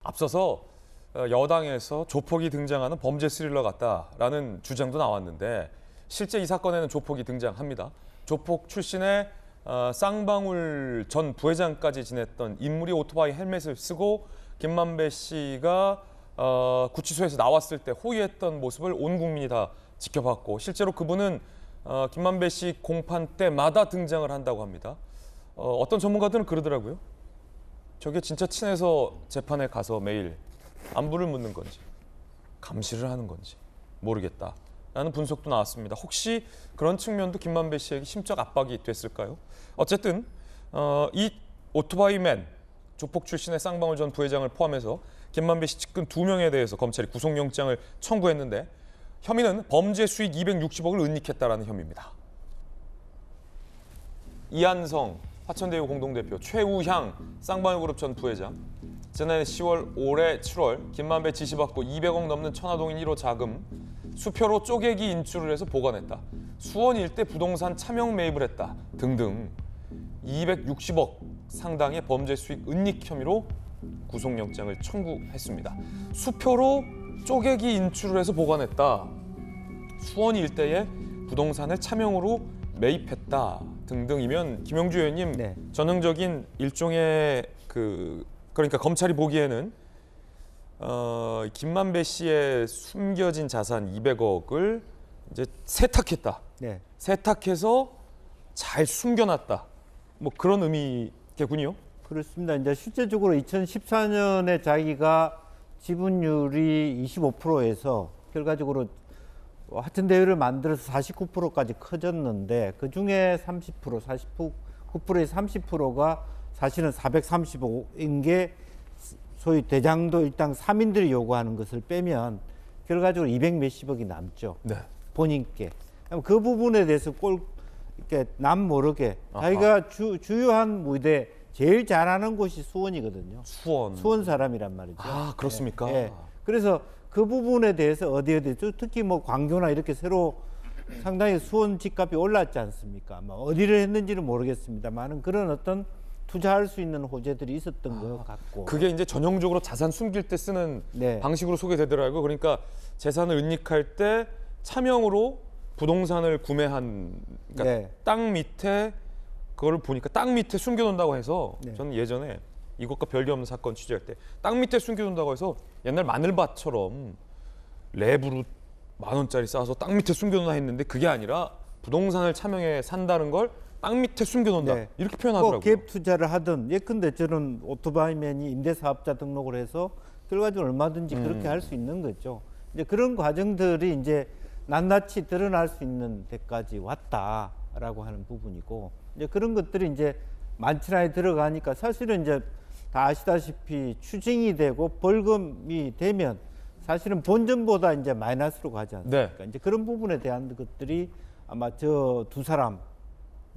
앞서서 여당에서 조폭이 등장하는 범죄 스릴러 같다라는 주장도 나왔는데 실제 이 사건에는 조폭이 등장합니다. 조폭 출신의 쌍방울 전 부회장까지 지냈던 인물이 오토바이 헬멧을 쓰고 김만배 씨가 구치소에서 나왔을 때 호위했던 모습을 온 국민이 다 지켜봤고 실제로 그분은 김만배 씨 공판 때마다 등장을 한다고 합니다. 어떤 전문가들은 그러더라고요. 저게 진짜 친해서 재판에 가서 매일 안부를 묻는 건지 감시를 하는 건지 모르겠다라는 분석도 나왔습니다. 혹시 그런 측면도 김만배 씨에게 심적 압박이 됐을까요? 어쨌든 이 오토바이맨 조폭 출신의 쌍방울 전 부회장을 포함해서 김만배 씨 측근 2명에 대해서 검찰이 구속영장을 청구했는데 혐의는 범죄 수익 260억을 은닉했다라는 혐의입니다. 이한성 화천대유 공동대표, 최우향 쌍방울그룹 전 부회장, 지난해 10월, 올해 7월 김만배 지시받고 200억 넘는 천화동인 1호 자금 수표로 쪼개기 인출을 해서 보관했다. 수원 일대 부동산 차명 매입을 했다 등등 260억 상당의 범죄 수익 은닉 혐의로 구속영장을 청구했습니다. 수표로 쪼개기 인출을 해서 보관했다. 수원 일대에 부동산을 차명으로 매입했다 등등이면 김영주 의원님 네. 전형적인 일종의 그러니까 검찰이 보기에는 김만배 씨의 숨겨진 자산 200억을 이제 세탁했다. 네. 세탁해서 잘 숨겨놨다. 뭐 그런 의미겠군요. 그렇습니다. 이제 실제적으로 2014년에 자기가 지분율이 25%에서 결과적으로 화천대유를 만들어서 49%까지 커졌는데 그 중에 30%, 49%의 30%가 사실은 435인 게 소위 대장도 일당 3인들이 요구하는 것을 빼면 결과적으로 200 몇십억이 남죠. 네. 본인께. 그 부분에 대해서 이렇게 남 모르게 자기가 주요한 무대 제일 잘하는 곳이 수원이거든요. 수원 사람이란 말이죠. 아, 그렇습니까? 네. 네. 그래서 그 부분에 대해서 어디 특히 뭐 광교나 이렇게 새로 상당히 수원 집값이 올랐지 않습니까? 뭐 어디를 했는지는 모르겠습니다만은 그런 어떤 투자할 수 있는 호재들이 있었던 것 같고. 그게 이제 전형적으로 자산 숨길 때 쓰는 네. 방식으로 소개되더라고요. 그러니까 재산을 은닉할 때 차명으로 부동산을 구매한 그러니까 네. 땅 밑에 그걸 보니까 땅 밑에 숨겨놓는다고 해서 네. 저는 예전에 이것과 별개 없는 사건 취재할 때 땅 밑에 숨겨놓는다고 해서 옛날 마늘밭처럼 랩으로 10,000원짜리 싸서 땅 밑에 숨겨놓나 했는데 그게 아니라 부동산을 차명해 산다는 걸 땅 밑에 숨겨놓는다. 네. 이렇게 표현하더라고요. 갭 투자를 하든 예컨대 저는 오토바이맨이 임대사업자 등록을 해서 결과적으로 얼마든지 그렇게 할 수 있는 거죠. 이제 그런 과정들이 이제 낱낱이 드러날 수 있는 데까지 왔다라고 하는 부분이고 이제 그런 것들이 이제 만천하에 들어가니까 사실은 이제 다 아시다시피 추징이 되고 벌금이 되면 사실은 본전보다 이제 마이너스로 가지 않습니까? 네. 이제 그런 부분에 대한 것들이 아마 저 두 사람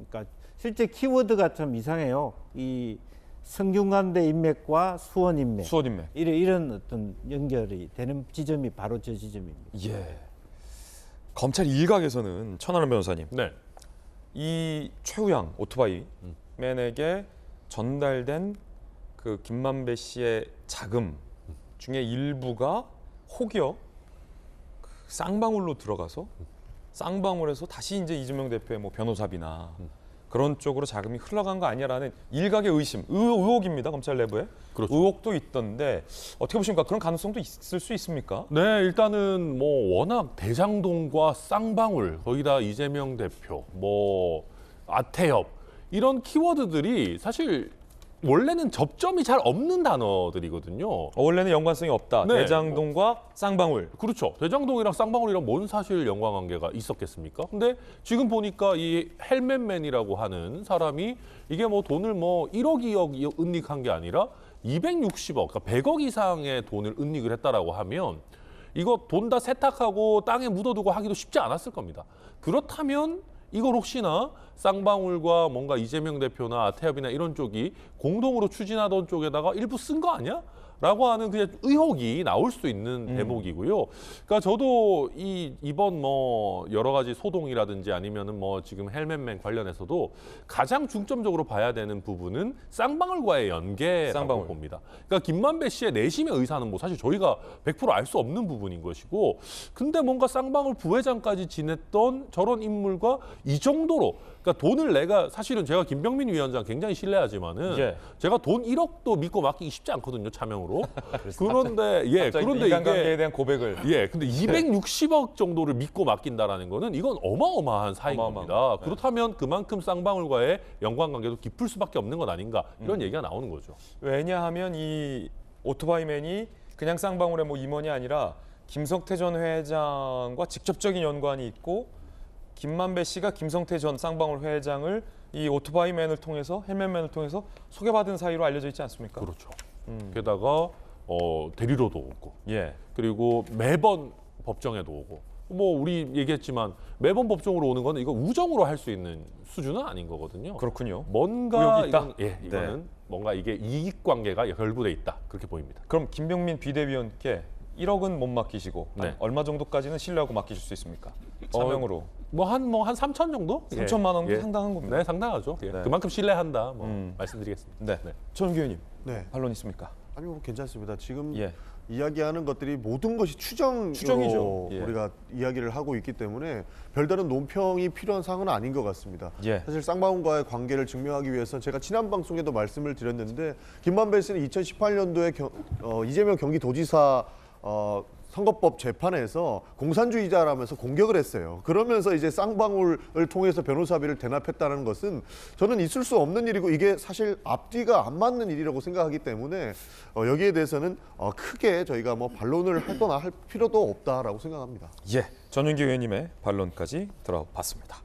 그러니까 실제 키워드가 좀 이상해요. 이 성균관대 인맥과 수원 인맥. 수원 인맥. 이런 어떤 연결이 되는 지점이 바로 저 지점입니다. 예. 검찰 일각에서는 천하람 변호사님, 네. 이 최우양 오토바이맨에게 전달된 그 김만배 씨의 자금 중에 일부가 혹여 그 쌍방울로 들어가서 쌍방울에서 다시 이제 이재명 대표의 뭐 변호사비나 그런 쪽으로 자금이 흘러간 거 아니냐라는 일각의 의심, 의혹입니다. 검찰 내부에. 그렇죠. 의혹도 있던데 어떻게 보십니까? 그런 가능성도 있을 수 있습니까? 네, 일단은 뭐 워낙 대장동과 쌍방울, 거기다 이재명 대표, 뭐 아태협 이런 키워드들이 사실 원래는 접점이 잘 없는 단어들이거든요. 원래는 연관성이 없다. 네. 대장동과 쌍방울. 그렇죠. 대장동이랑 쌍방울이랑 뭔 사실 연관관계가 있었겠습니까? 근데 지금 보니까 이 헬멧맨이라고 하는 사람이 이게 뭐 돈을 뭐 1억, 2억 은닉한 게 아니라 260억, 그러니까 100억 이상의 돈을 은닉을 했다라고 하면 이거 돈 다 세탁하고 땅에 묻어두고 하기도 쉽지 않았을 겁니다. 그렇다면 이걸 혹시나 쌍방울과 뭔가 이재명 대표나 아태협이나 이런 쪽이 공동으로 추진하던 쪽에다가 일부 쓴 거 아니야? 라고 하는 그냥 의혹이 나올 수 있는 대목이고요. 그러니까 저도 이번 뭐 여러 가지 소동이라든지 아니면은 뭐 지금 헬멧맨 관련해서도 가장 중점적으로 봐야 되는 부분은 쌍방울과의 연계라고 쌍방울. 봅니다. 그러니까 김만배 씨의 내심의 의사는 뭐 사실 저희가 100% 알 수 없는 부분인 것이고, 근데 뭔가 쌍방울 부회장까지 지냈던 저런 인물과 이 정도로, 그러니까 돈을 내가 사실은 제가 김병민 위원장 굉장히 신뢰하지만은 예. 제가 돈 1억도 믿고 맡기기 쉽지 않거든요, 차명으로. 그런데 그런데 인간관계에 이게 대한 고백을 근데 260억 정도를 믿고 맡긴다라는 거는 이건 어마어마한 사인 어마어마한 겁니다. 네. 그렇다면 그만큼 쌍방울과의 연관관계도 깊을 수밖에 없는 것 아닌가 이런 얘기가 나오는 거죠. 왜냐하면 이 오토바이맨이 그냥 쌍방울의 뭐 임원이 아니라 김성태 전 회장과 직접적인 연관이 있고 김만배 씨가 김성태 전 쌍방울 회장을 이 오토바이맨을 통해서 헬멧맨을 통해서 소개받은 사이로 알려져 있지 않습니까? 그렇죠. 게다가 대리로도 오고 예. 그리고 매번 법정에도 오고 뭐 우리 얘기했지만 매번 법정으로 오는 거는 이거 우정으로 할 수 있는 수준은 아닌 거거든요. 그렇군요. 뭔가 의혹이 있다? 이거는 네. 뭔가 이게 이익 관계가 결부돼 있다 그렇게 보입니다. 그럼 김병민 비대위원께 1억은 못 맡기시고 네. 얼마 정도까지는 신뢰하고 맡기실 수 있습니까? 사명으로. 뭐 한 3천 정도? 3천만 원도 상당한 겁니다. 네, 상당하죠. 예. 네. 그만큼 신뢰한다. 말씀드리겠습니다. 네. 네. 최원기 의원님 네. 반론 있습니까? 아니 뭐 괜찮습니다. 지금 예. 이야기하는 것들이 모든 것이 추정으로 추정이죠. 예. 우리가 이야기를 하고 있기 때문에 별다른 논평이 필요한 사항은 아닌 것 같습니다. 예. 사실 쌍방울과의 관계를 증명하기 위해서 제가 지난 방송에도 말씀을 드렸는데 김만배 씨는 2018년도에 이재명 경기도지사 선거법 재판에서 공산주의자라면서 공격을 했어요. 그러면서 이제 쌍방울을 통해서 변호사비를 대납했다는 것은 저는 있을 수 없는 일이고 이게 사실 앞뒤가 안 맞는 일이라고 생각하기 때문에 여기에 대해서는 크게 저희가 뭐 반론을 하거나 할 필요도 없다라고 생각합니다. 예. 전윤기 의원님의 반론까지 들어봤습니다.